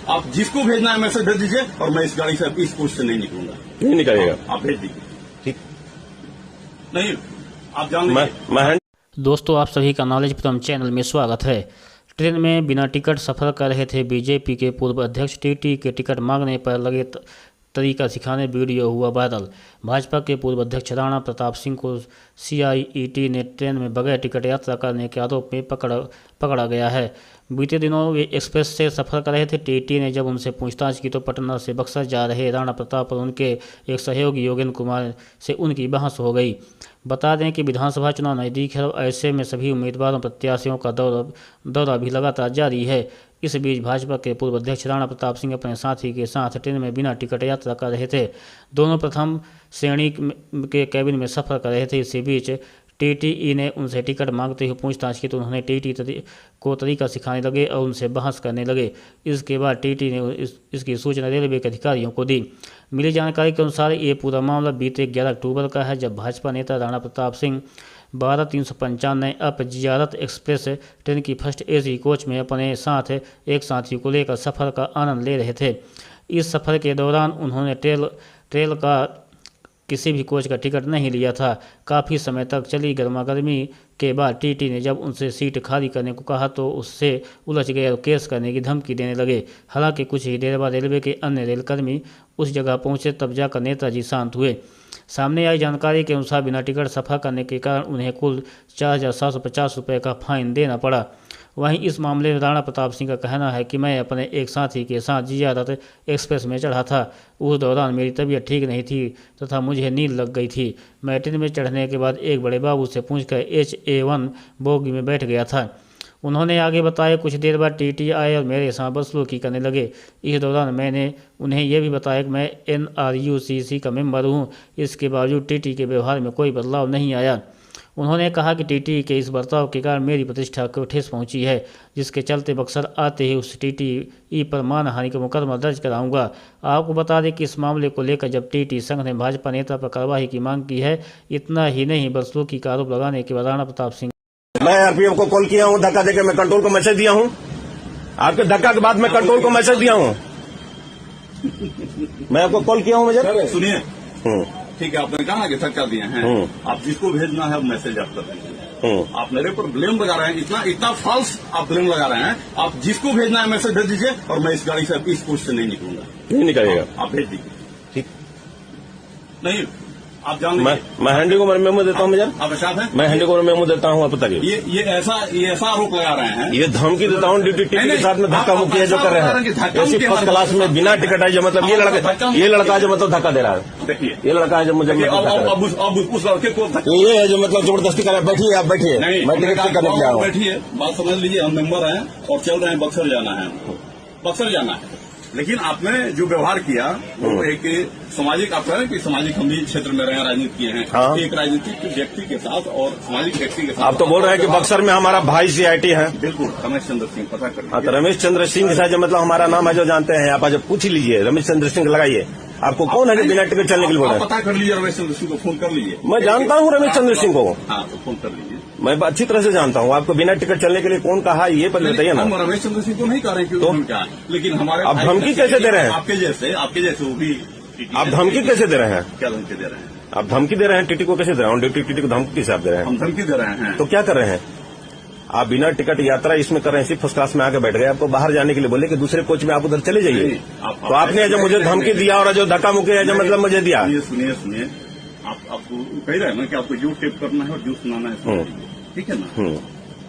आप जिसको भेजना है मैसेज भेज दीजिए और मैं इस गाड़ी से इस पोस्ट से नहीं निकलूंगा। नहीं निकलेगा। आप भेज दीजिए। ठीक नहीं, आप जान लीजिए। दोस्तों, आप सभी का नॉलेज प्रथम चैनल में स्वागत है। ट्रेन में बिना टिकट सफर कर रहे थे बीजेपी के पूर्व अध्यक्ष टीटी के टिकट मांगने पर लगे तरीका सिखाने वीडियो हुआ वायरल। भाजपा के पूर्व अध्यक्ष राणा प्रताप सिंह को CIET ने ट्रेन में बगैर टिकट यात्रा करने के आरोप में पकड़ा गया है। बीते दिनों वे एक्सप्रेस से सफर कर रहे थे। टीटी ने जब उनसे पूछताछ की तो पटना से बक्सर जा रहे राणा प्रताप और उनके एक सहयोगी योगेंद्र कुमार से उनकी बहस हो गई। बता दें कि विधानसभा चुनाव नज़दीक है और ऐसे में सभी उम्मीदवारों प्रत्याशियों का दौरा भी लगातार जारी है। इस बीच भाजपा के पूर्व अध्यक्ष राणा प्रताप सिंह अपने साथी के साथ ट्रेन में बिना टिकट यात्रा कर रहे थे। दोनों प्रथम श्रेणी के कैबिन में सफर कर रहे थे। इसी बीच TTE ने उनसे टिकट मांगते हुए पूछताछ की तो उन्होंने TT को तरीका सिखाने लगे और उनसे बहस करने लगे। इसके बाद TT ने इसकी सूचना रेलवे के अधिकारियों को दी। मिली जानकारी के अनुसार ये पूरा मामला बीते 11 अक्टूबर का है, जब भाजपा नेता राणा प्रताप सिंह 12395 अप जियारत एक्सप्रेस ट्रेन की फर्स्ट AC कोच में अपने साथ एक साथी को लेकर सफ़र का आनंद ले रहे थे। इस सफ़र के दौरान उन्होंने ट्रेन का किसी भी कोच का टिकट नहीं लिया था। काफ़ी समय तक चली गर्मागर्मी के बाद TT ने जब उनसे सीट खाली करने को कहा तो उससे उलझ गए और केस करने की धमकी देने लगे। हालांकि कुछ ही देर बाद रेलवे के अन्य रेलकर्मी उस जगह पहुंचे, तब जाकर नेताजी शांत हुए। सामने आई जानकारी के अनुसार बिना टिकट सफ़र करने के कारण उन्हें कुल 4750 रुपये का फाइन देना पड़ा। वहीं इस मामले में राणा प्रताप सिंह का कहना है कि मैं अपने एक साथी के साथ जियारत एक्सप्रेस में चढ़ा था। उस दौरान मेरी तबीयत ठीक नहीं थी तथा मुझे नींद लग गई थी। मैं ट्रेन में चढ़ने के बाद एक बड़े बाबू से पूछकर HA1 बोगी में बैठ गया था। उन्होंने आगे बताया कुछ देर बाद TT आए और मेरे साथ बदसलूकी करने लगे। इस दौरान मैंने उन्हें यह भी बताया कि मैं NRUCC का मेंबर हूं। इसके बावजूद TT के व्यवहार में कोई बदलाव नहीं आया। उन्होंने कहा कि TT के इस बर्ताव के कारण मेरी प्रतिष्ठा को ठेस पहुंची है, जिसके चलते बक्सर आते ही उस TTE पर मानहानि का मुकदमा दर्ज कराऊंगा। आपको बता दें कि इस मामले को लेकर जब TT संघ ने भाजपा नेता पर कार्रवाई की मांग की है। इतना ही नहीं, बदसलूकी का आरोप लगाने के बाद राणा प्रताप सिंह मैं RPF को कॉल किया हूँ, धक्का देकर मैं कंट्रोल को मैसेज दिया हूँ। आपके धक्का के बाद मैं कंट्रोल को मैसेज दिया हूँ। मैं आपको कॉल किया हूँ। मुझे सुनिए, ठीक है, आपने कहा कि धक्का दिए हैं। आप जिसको भेजना है मैसेज आप कर दीजिए। आप मेरे पर ब्लेम लगा रहे हैं, इतना फॉल्स आप ब्लेम लगा रहे हैं। आप जिसको भेजना है मैसेज भेज दीजिए और मैं इस गाड़ी से इस पोस्ट से नहीं निकलूंगा। नहीं निकलेगा। आप भेज दीजिए। ठीक नहीं, आप जान लीजिए। मैं हैंडी को मेमो देता हूँ। मुझे आप साथ हैं। मैं हैंडी को मेमो देता हूँ। आप बताइए। ये ऐसा आरोप लगा रहे हैं। ये धमकी देता हूँ ड्यूटी के साथ में धक्का मुक्की जो कर रहे हैं। ऐसी फर्स्ट क्लास में बिना टिकट है जो मतलब ये लड़का जो मतलब धक्का दे रहा है। देखिए, ये लड़का है जो मुझे उस लड़के को ये है जो मतलब जबरदस्ती कर रहा है। बैठिए, आप बैठिए। मैं टिकट चेक करने के लिए आया हूँ। बैठिए, बात समझ लीजिए। हम मेंबर हैं और चल रहे हैं, बक्सर जाना है, बक्सर जाना है। लेकिन आपने जो व्यवहार किया वो एक सामाजिक, आप कह रहे हैं कि सामाजिक हम भी क्षेत्र में रहे, राजनीति किए हैं। हाँ। एक राजनीतिक व्यक्ति के साथ और सामाजिक व्यक्ति के साथ आप तो बोल रहे हैं कि बक्सर में हमारा भाई CIT है। बिल्कुल, रमेश चंद्र सिंह, पता कर लीजिए। हाँ, तो रमेश चंद्र सिंह जो मतलब हमारा नाम है जो जानते हैं। आप आज पूछ लीजिए, रमेश चंद्र सिंह लगाइए। आपको कौन है जो बिना टिकट चलने के लिए बोल रहे हैं? पता कर लीजिए, रमेश चंद्र सिंह को फोन कर लीजिए। मैं जानता हूँ रमेश चंद्र सिंह को। हाँ, तो फोन कर लीजिए। मैं अच्छी तरह से जानता हूँ। आपको बिना टिकट चलने के लिए कौन कहा ये पहले बताइए ना। हम रमेश चंद्र सिंह को नहीं कह रहे हैं तो क्या, लेकिन हमारे आप धमकी कैसे दे रहे हैं? आपके जैसे वो भी। आप धमकी कैसे दे रहे हैं? क्या धमकी दे रहे हैं? आप धमकी दे रहे हैं TT को कैसे दे रहे हैं? TT को धमकी कैसे आप दे रहे हैं? हम धमकी दे रहे हैं। तो क्या कर रहे हैं आप? बिना टिकट यात्रा इसमें कर रहे हैं, सिर्फ फर्स्ट क्लास में आके बैठ गए। आपको बाहर जाने के लिए बोले कि दूसरे कोच में आप उधर चले जाइए। तो आपने जो मुझे धमकी दिया और जो धक्का मुक्की है जो मतलब मुझे दिया। सुनिए, आपको कह रहे हैं ना कि आपको जो टेप करना है और जो सुनाना है, ठीक है ना।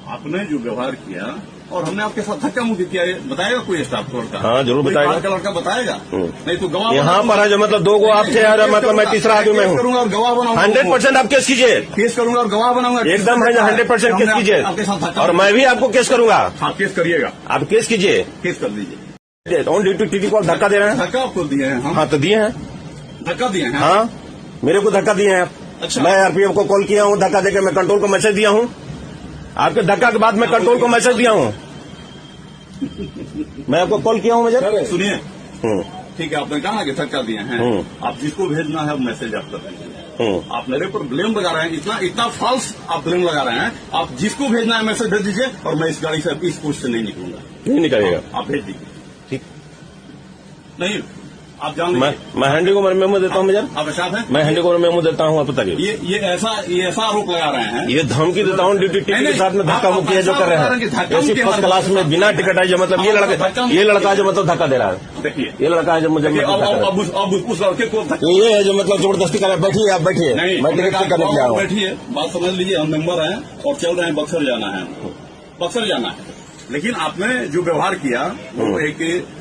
आपने जो व्यवहार किया और हमने आपके साथ धक्का मुक्की किया, बताएगा कोई स्टाफ का? हाँ, जरूर बताएगा। लड़का बताएगा। नहीं तो गवाह यहाँ पर है जो मतलब 2 आप थे और मतलब मैं तीसरा आदमी मैं हूँ। करूंगा और गवाह बनाऊंगा। 100% आप केस कीजिए। केस करूंगा और गवाह बनाऊंगा। एकदम है, 100% केस कीजिए। आपके साथ और मैं भी आपको केस करूंगा। आप केस करिएगा। आप केस कीजिए, केस कर दीजिए। ऑन ड्यूटी TT को धक्का दे रहे हैं। धक्का आपको दिए हैं? हाँ, तो दिए हैं। धक्का दिए हैं? हाँ, मेरे को धक्का दिए हैं। अच्छा। मैं RPF को कॉल किया हूँ, धक्का देकर मैं कंट्रोल को मैसेज दिया हूँ। आपके धक्का के बाद मैं कंट्रोल को मैसेज दिया हूँ। मैं आपको कॉल किया हूँ। मुझे सुनिए, ठीक है, आपने कहा कि धक्का दिए हैं। आप जिसको भेजना है मैसेज आप कर दीजिए। आप मेरे पर ब्लेम लगा रहे हैं, इतना फॉल्स आप ब्लेम लगा रहे हैं। आप जिसको भेजना है मैसेज भेज दीजिए और मैं इस गाड़ी से इस पोस्ट से नहीं निकलूंगा। नहीं निकलेगा। आप भेज दीजिए। ठीक। नहीं, आप जान लीजिए। मैं हैंडी को मेमो देता हूँ मेजर, आप साथ हैं? मैं हैंडी को मेमो देता हूँ, आप बताइए। ये ऐसा आरोप लगा रहे हैं। ये धमकी देता हूँ ड्यूटी टीटी के साथ में धक्का मुक्की है जो कर रहे हैं, ऐसी फर्स्ट क्लास में बिना टिकट है जो मतलब ये लड़का जो मतलब धक्का दे रहा है। देखिए, ये लड़का है जो मुझे अब उस लड़के को ये है जो मतलब जबरदस्ती कर रहा है। बैठिए, आप बैठिए, मैं टिकट चेक करने के लिए आया हूँ। बैठिए, बात समझ लीजिए। हम मेंबर हैं और चल रहे हैं, बक्सर जाना है, बक्सर जाना है। लेकिन आपने जो व्यवहार किया वो एक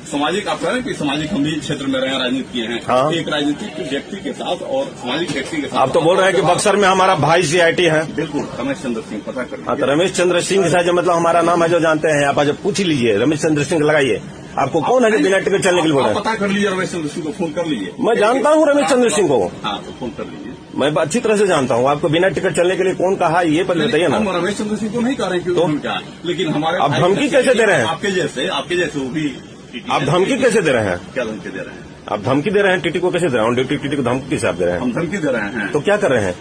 सामाजिक, आप कह रहे हैं कि सामाजिक हम भी क्षेत्र में रहे, राजनीति किए हैं। हाँ। एक राजनीतिक व्यक्ति के साथ और सामाजिक व्यक्ति के साथ आप तो बोल रहे हैं कि बक्सर में हमारा भाई CIT है। बिल्कुल, रमेश चंद्र सिंह, पता कर हाँ, तो रमेश चंद्र सिंह से जो मतलब हमारा नाम है जो जानते हैं आप, आज पूछ ही लीजिए। रमेश चंद्र सिंह लगाइए, आपको कौन है जो बिना टिकट चलने के लिए बोल रहे हैं? पता कर लीजिए, रमेश चंद्र सिंह को फोन कर लीजिए। मैं जानता हूँ रमेश चंद्र सिंह को। हाँ, तो फोन कर लीजिए। मैं अच्छी तरह से जानता हूँ। आपको बिना टिकट चलने के लिए कौन कहा ये पहले बताइए ना। हम रमेश चंद्र सिंह को नहीं कह रहे हैं कि क्या, लेकिन हमारे आप धमकी कैसे दे रहे हैं? आपके जैसे वो भी। आप धमकी कैसे दे रहे हैं? क्या धमकी दे रहे हैं? आप धमकी दे रहे हैं टीटी को कैसे दे रहे हैं? ड्यूटी टीटी को धमकी किस आप दे रहे हैं? हम धमकी दे रहे हैं तो क्या कर रहे हैं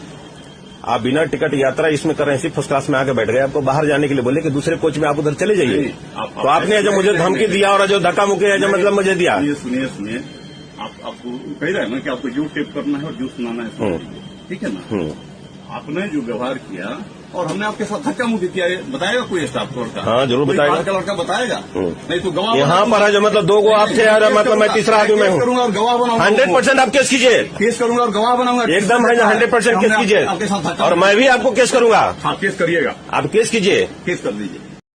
आप? बिना टिकट यात्रा इसमें कर रहे हैं, सिर्फ फर्स्ट क्लास में आके बैठ गए। आपको बाहर जाने के लिए बोले कि दूसरे कोच में आप उधर चले जाइए। तो आपने जो मुझे धमकी दिया और जो धक्का मुक्की है जो मतलब मुझे दिया। सुनिए, आपको कह रहे हैं ना कि आपको जो टेप करना है और जो सुनाना है, ठीक है ना। आपने जो व्यवहार किया और हमने आपके साथ धक्का मुक्की किया, बताएगा कोई स्टाफ कोर्ट का? हाँ, जरूर बताएगा। का लड़का बताएगा, नहीं तो गवाह यहाँ पर है जो मतलब 2 गो आप थे और मतलब मैं तीसरा आदमी मैं हूँ। करूंगा और गवाह बनाऊंगा। 100% आप केस कीजिए। केस करूंगा और गवाह बनाऊंगा। एकदम है, 100% केस कीजिए आपके साथ और मैं भी आपको केस करूंगा। हाँ, केस करिएगा, आप केस कीजिए। केस कर दीजिए।